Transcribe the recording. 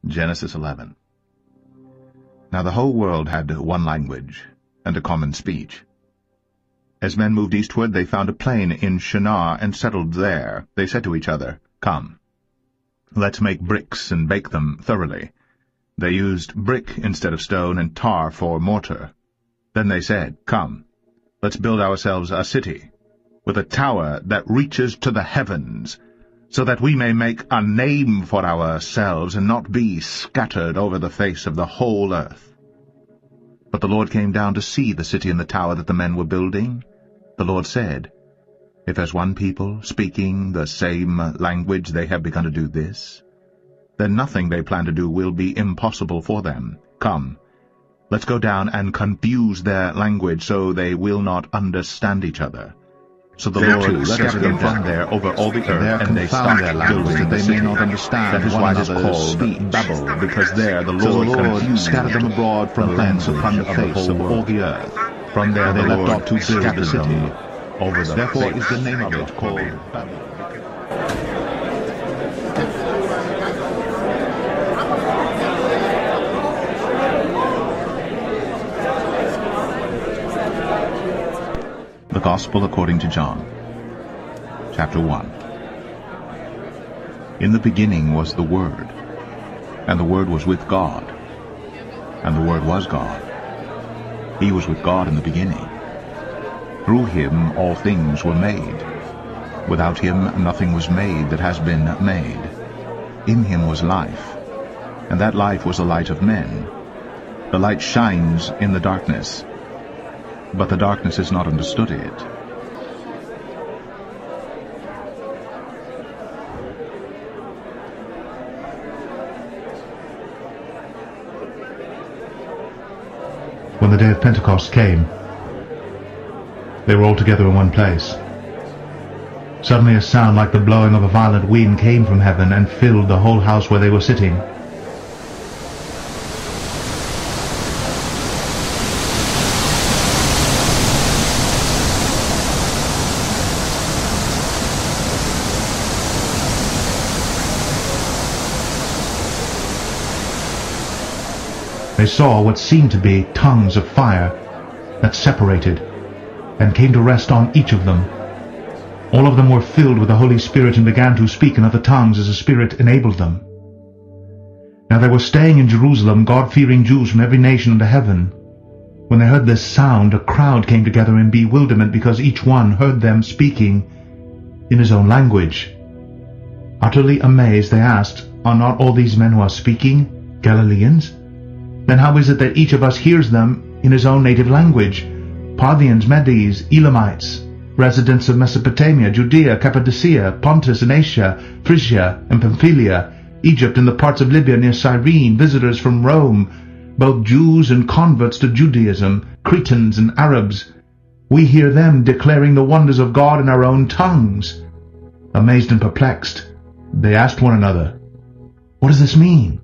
Genesis 11. Now the whole world had one language, and a common speech. As men moved eastward, they found a plain in Shinar, and settled there. They said to each other, "Come, let's make bricks and bake them thoroughly." They used brick instead of stone, and tar for mortar. Then they said, "Come, let's build ourselves a city, with a tower that reaches to the heavens, so that we may make a name for ourselves, and not be scattered over the face of the whole earth." But the Lord came down to see the city and the tower that the men were building. The Lord said, "If as one people, speaking the same language, they have begun to do this, then nothing they plan to do will be impossible for them. Come, let's go down and confuse their language, so they will not understand each other." So the Lord scattered them from there over all the earth, and they stopped building that they may not understand. That is why it is called Babel, because there the Lord scattered them abroad from thence upon the face of all the earth. From there they left off to build the city over the Therefore is the name of it called Babel. The Gospel according to John, chapter 1. In the beginning was the Word, and the Word was with God, and the Word was God. He was with God in the beginning. Through him all things were made. Without him nothing was made that has been made. In him was life, and that life was the light of men. The light shines in the darkness, but the darkness has not understood it. When the day of Pentecost came, they were all together in one place. Suddenly a sound like the blowing of a violent wind came from heaven and filled the whole house where they were sitting. They saw what seemed to be tongues of fire that separated and came to rest on each of them. All of them were filled with the Holy Spirit and began to speak in other tongues as the Spirit enabled them. Now they were staying in Jerusalem, God-fearing Jews from every nation under heaven. When they heard this sound, a crowd came together in bewilderment, because each one heard them speaking in his own language. Utterly amazed, they asked, "Are not all these men who are speaking Galileans? Then how is it that each of us hears them in his own native language? Parthians, Medes, Elamites, residents of Mesopotamia, Judea, Cappadocia, Pontus and Asia, Phrygia and Pamphylia, Egypt and the parts of Libya near Cyrene, visitors from Rome, both Jews and converts to Judaism, Cretans and Arabs. We hear them declaring the wonders of God in our own tongues." Amazed and perplexed, they asked one another, "What does this mean?"